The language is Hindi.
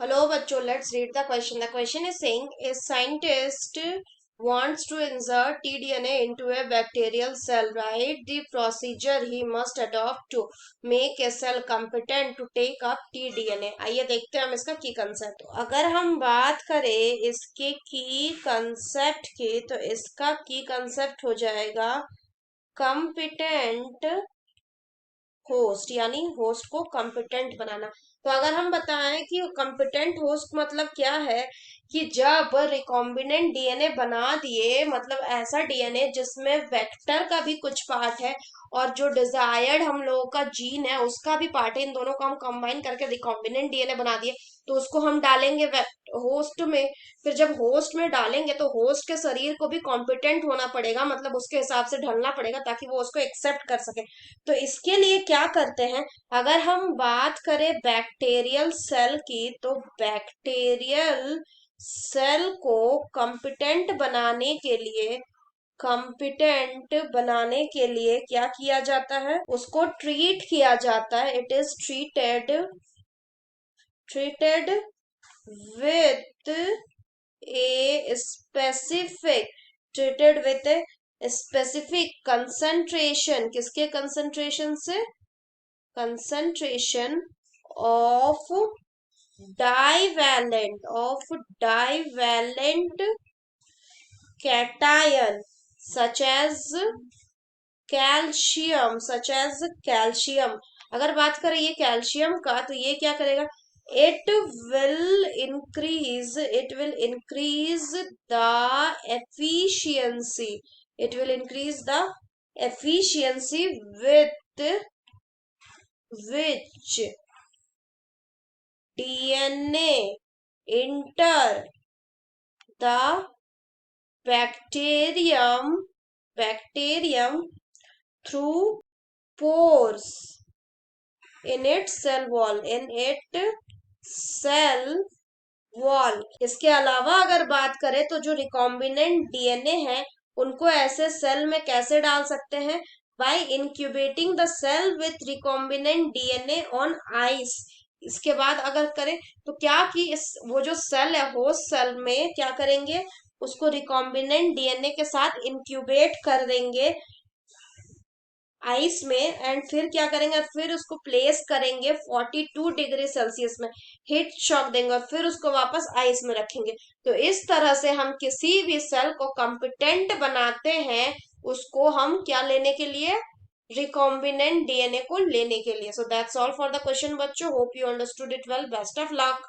Hello, bachcho. Let's read the question. The question is saying a scientist wants to insert tDNA into a bacterial cell. Write the procedure he must adopt to make a cell competent to take up tDNA. आइए देखते हैं हम इसका की कंसेप्ट। अगर हम बात करें इसके की कंसेप्ट की, तो इसका की कंसेप्ट हो जाएगा competent होस्ट, यानी होस्ट को कॉम्पिटेंट बनाना। तो अगर हम बताएं कि कॉम्पिटेंट होस्ट मतलब क्या है, कि जब रिकॉम्बिनेंट डीएनए बना दिए, मतलब ऐसा डीएनए जिसमें वेक्टर का भी कुछ पार्ट है और जो डिजायर्ड हम लोगों का जीन है उसका भी पार्ट है, इन दोनों को हम कंबाइन करके रिकॉम्बिनेंट डीएनए बना दिए, तो उसको हम डालेंगे होस्ट में। फिर जब होस्ट में डालेंगे तो होस्ट के शरीर को भी कॉम्पिटेंट होना पड़ेगा, मतलब उसके हिसाब से ढलना पड़ेगा ताकि वो उसको एक्सेप्ट कर सके। तो इसके लिए क्या करते हैं, अगर हम बात करें बैक्टीरियल सेल की, तो बैक्टीरियल सेल को कंपिटेंट बनाने के लिए क्या किया जाता है, उसको ट्रीट किया जाता है। It is treated with a specific treated with a specific concentration. किसके कंसंट्रेशन से? concentration of divalent cation such as calcium। अगर बात करें ये कैल्शियम का, तो ये क्या करेगा, it will increase the efficiency it will increase the efficiency with which DNA enter the bacterium through pores in its cell wall। इसके अलावा अगर बात करें तो जो रिकॉम्बिनेंट डीएनए है उनको ऐसे सेल में कैसे डाल सकते हैं, by incubating the cell with recombinant DNA on ice. इसके बाद अगर करें तो क्या कि इस वो जो सेल है होस्ट सेल में क्या करेंगे, उसको रिकॉम्बिनेंट डीएनए के साथ इंक्यूबेट कर देंगे आइस में, एंड फिर क्या करेंगे, फिर उसको प्लेस करेंगे 42 डिग्री सेल्सियस में, हीट शॉक देंगे और फिर उसको वापस आइस में रखेंगे। तो इस तरह से हम किसी भी सेल को कॉम्पिटेंट बनाते हैं, उसको हम क्या लेने के लिए, रिकॉम्बिनेंट डीएनए को लेने के लिए। So that's all for the question बच्चों। Hope you understood it well. Best of luck.